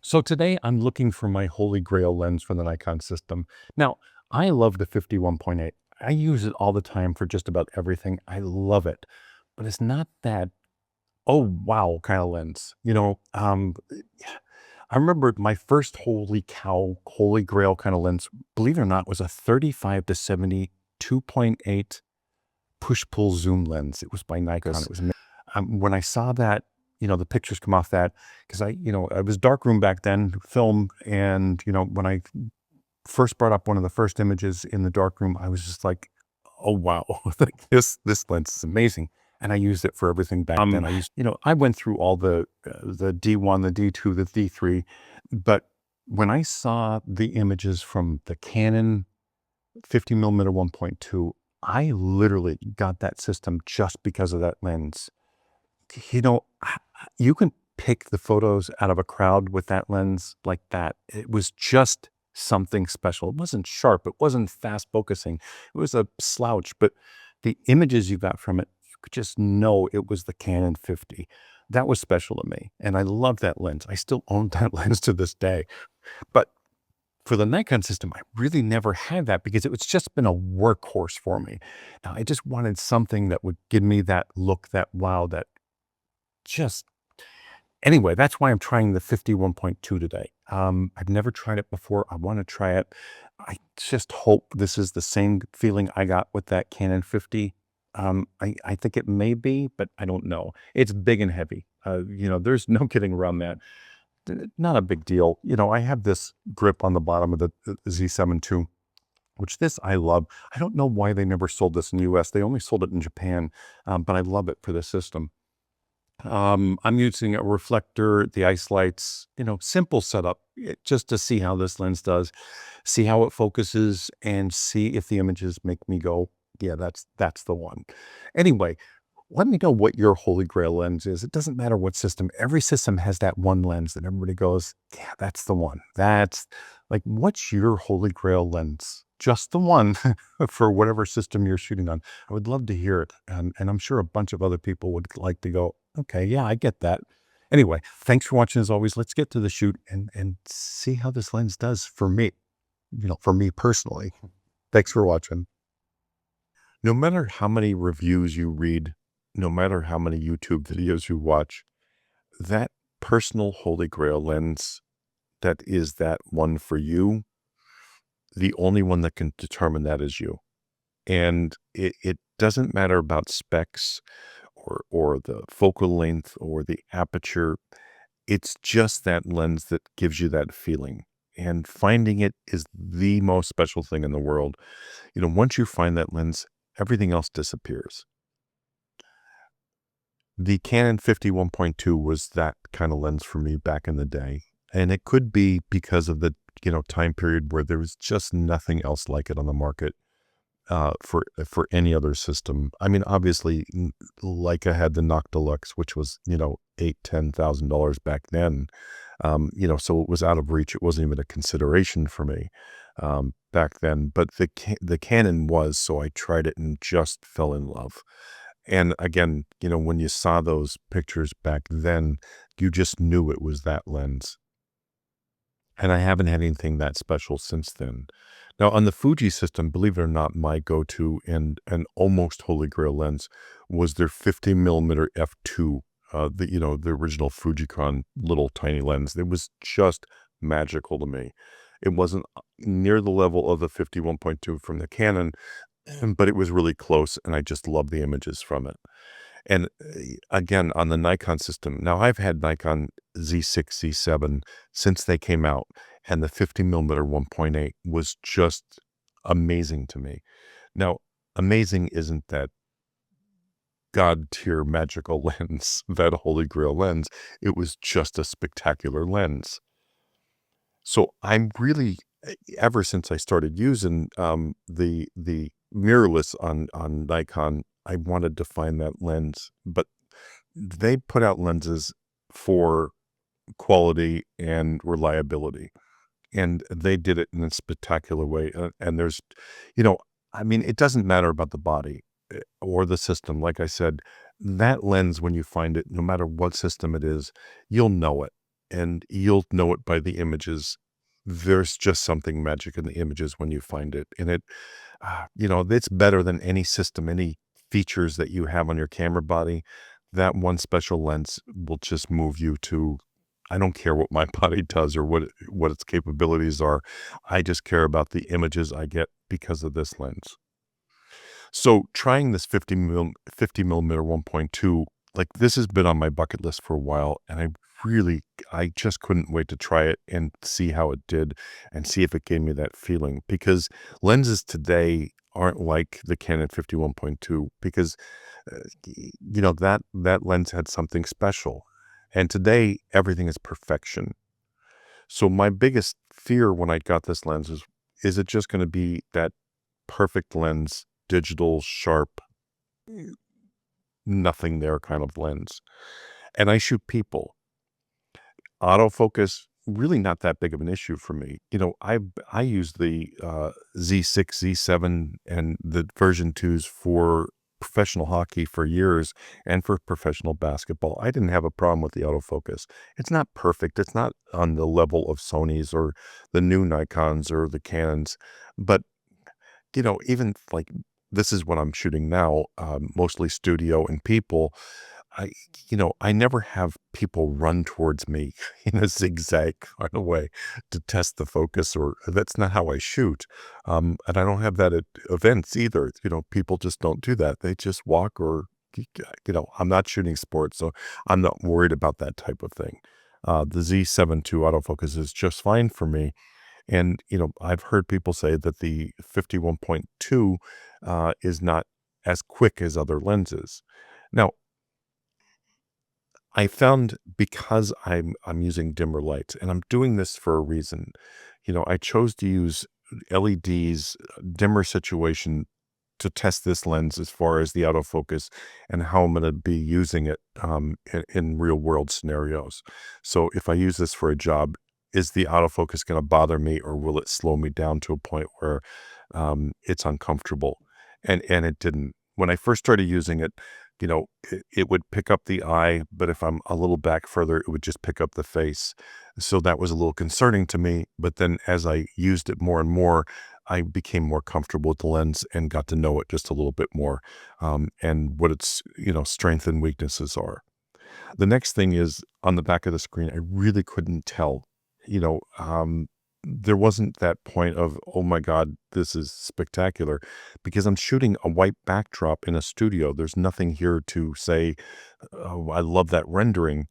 So today I'm looking for my Holy Grail lens for the Nikon system. Now, I love the 51.8. I use it all the time for just about everything. I love it, but it's not that, oh, wow kind of lens. I remember my first holy cow, Holy Grail kind of lens, believe it or not, was a 35 to 70 2.8 push pull zoom lens. It was by Nikon. It was when I saw that, the pictures come off that, because I was darkroom back then, film, and when I first brought up one of the first images in the darkroom, I was just like, oh wow, like this lens is amazing. And I used it for everything back then. I went through all the D1, the D2, the D3, but when I saw the images from the Canon 50 millimeter 1.2, I literally got that system just because of that lens. You know, you can pick the photos out of a crowd with that lens like that. It was just something special. It wasn't sharp. It wasn't fast focusing. It was a slouch, but the images you got from it, you could just know it was the Canon 50. That was special to me. And I love that lens. I still own that lens to this day. But for the Nikon system, I really never had that because it's just been a workhorse for me. Now, I just wanted something that would give me that look, that wow, that just anyway, that's why I'm trying the 51.2 today. I've never tried it before. I want to try it. I just hope this is the same feeling I got with that Canon 50. I think it may be, but I don't know. It's big and heavy. There's no getting around that. Not a big deal. I have this grip on the bottom of the Z7 II, which this I love. I don't know why they never sold this in the US. They only sold it in Japan, but I love it for the system. I'm using a reflector, the ice lights, simple setup, just to see how this lens does, see how it focuses, and see if the images make me go, yeah, that's the one. Anyway, let me know what your Holy Grail lens is. It doesn't matter what system. Every system has that one lens that everybody goes, yeah, that's the one. That's like, what's your Holy Grail lens? Just the one for whatever system you're shooting on. I would love to hear it. And I'm sure a bunch of other people would like to go, okay, yeah, I get that. Anyway, thanks for watching as always. Let's get to the shoot and see how this lens does for me, for me personally. Thanks for watching. No matter how many reviews you read, no matter how many YouTube videos you watch, that personal Holy Grail lens that is that one for you, the only one that can determine that is you. And it doesn't matter about specs or the focal length or the aperture. It's just that lens that gives you that feeling. And finding it is the most special thing in the world. Once you find that lens, everything else disappears. The Canon 51.2 was that kind of lens for me back in the day. And it could be because of the, time period where there was just nothing else like it on the market for any other system. I mean, obviously, Leica had the Noc Deluxe, which was, $8,000-$10,000 back then. So it was out of reach. It wasn't even a consideration for me back then. But the Canon was, so I tried it and just fell in love. And again, when you saw those pictures back then, you just knew it was that lens. And I haven't had anything that special since then. Now, on the Fuji system, believe it or not, my go-to and an almost Holy Grail lens was their 50 millimeter f2, the original Fujicon little tiny lens. It was just magical to me. It wasn't near the level of the 51.2 from the Canon, but it was really close, and I just love the images from it. And again, on the Nikon system, now I've had Nikon Z6, Z7 since they came out, and the 50 millimeter 1.8 was just amazing to me. Now, amazing isn't that God tier magical lens, that Holy Grail lens. It was just a spectacular lens. So I'm really, ever since I started using the mirrorless on Nikon, I wanted to find that lens, but they put out lenses for quality and reliability, and they did it in a spectacular way. And there's, I mean, it doesn't matter about the body or the system. Like I said, that lens, when you find it, no matter what system it is, you'll know it. and you'll know it by the images. There's just something magic in the images when you find it. And it's better than any system, any features that you have on your camera body. That one special lens will just move you to, I don't care what my body does or what its capabilities are. I just care about the images I get because of this lens. So trying this 50 millimeter 1.2, like this has been on my bucket list for a while, and I just couldn't wait to try it and see how it did and see if it gave me that feeling, because lenses today aren't like the Canon 51.2, because that lens had something special, and today everything is perfection. So my biggest fear when I got this lens is it just going to be that perfect lens, digital, sharp, nothing there kind of lens. And I shoot people. Autofocus, really not that big of an issue for me. I use the Z6, Z7, and the version 2s for professional hockey for years and for professional basketball. I didn't have a problem with the autofocus. It's not perfect. It's not on the level of Sony's or the new Nikons or the Canons, but even like this is what I'm shooting now, mostly studio and people. I never have people run towards me in a zigzag kind of way to test the focus, or that's not how I shoot. And I don't have that at events either. People just don't do that. They just walk, or, I'm not shooting sports, so I'm not worried about that type of thing. The Z7 II autofocus is just fine for me. And, I've heard people say that the 51.2 is not as quick as other lenses. Now, I found, because I'm using dimmer lights, and I'm doing this for a reason. I chose to use LEDs, dimmer situation, to test this lens as far as the autofocus and how I'm going to be using it in real world scenarios. So if I use this for a job, is the autofocus going to bother me, or will it slow me down to a point where it's uncomfortable? And it didn't. When I first started using it, it would pick up the eye, but if I'm a little back further, it would just pick up the face. So that was a little concerning to me. But then as I used it more and more, I became more comfortable with the lens and got to know it just a little bit more, and what its strengths and weaknesses are. The next thing is, on the back of the screen, I really couldn't tell. You know, um, there wasn't that point of, oh my God, this is spectacular, because I'm shooting a white backdrop in a studio. There's nothing here to say, oh, I love that rendering,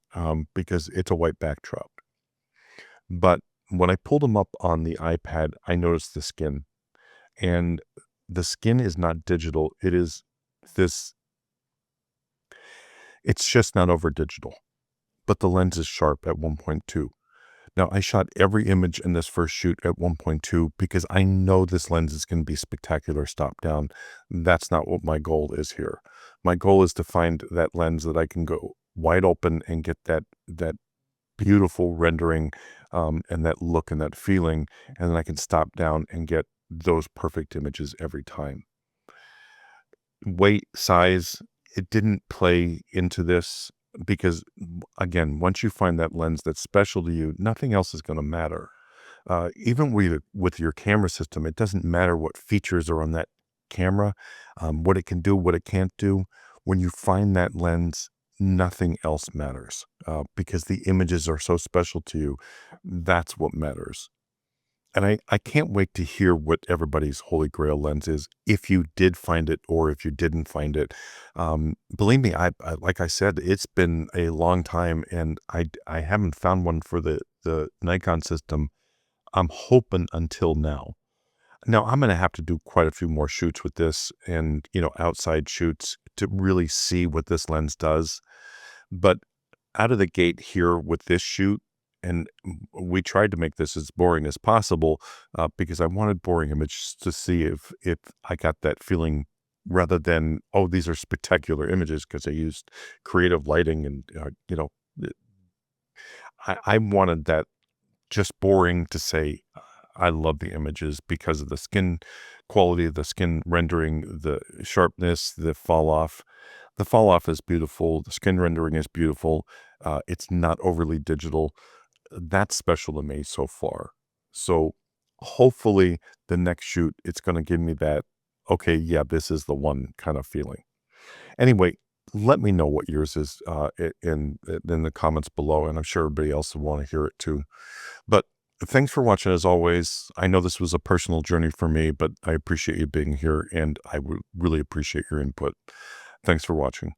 because it's a white backdrop. But when I pulled them up on the iPad, I noticed the skin, and the skin is not digital. It is this, it's just not over digital, but the lens is sharp at 1.2. Now, I shot every image in this first shoot at 1.2 because I know this lens is going to be spectacular stop down. That's not what my goal is here. My goal is to find that lens that I can go wide open and get that beautiful rendering, and that look and that feeling, and then I can stop down and get those perfect images every time. Weight, size, it didn't play into this, because, again, once you find that lens that's special to you, nothing else is going to matter. Even with your camera system, it doesn't matter what features are on that camera, what it can do, what it can't do. When you find that lens, nothing else matters, because the images are so special to you. That's what matters. And I can't wait to hear what everybody's Holy Grail lens is, if you did find it or if you didn't find it. Believe me, like I said, it's been a long time, and I haven't found one for the Nikon system. I'm hoping until now. Now, I'm going to have to do quite a few more shoots with this, and, outside shoots, to really see what this lens does. But out of the gate here with this shoot, and we tried to make this as boring as possible, because I wanted boring images to see if I got that feeling, rather than, oh, these are spectacular images, because I used creative lighting, and I wanted that just boring to say, I love the images because of the skin quality, the skin rendering, the sharpness, the fall off. The fall off is beautiful. The skin rendering is beautiful. It's not overly digital. that's special to me so far. So hopefully the next shoot, it's going to give me that, okay, yeah, this is the one kind of feeling. Anyway, let me know what yours is in the comments below, and I'm sure everybody else will want to hear it too. But thanks for watching as always. I know this was a personal journey for me, but I appreciate you being here, and I would really appreciate your input. Thanks for watching.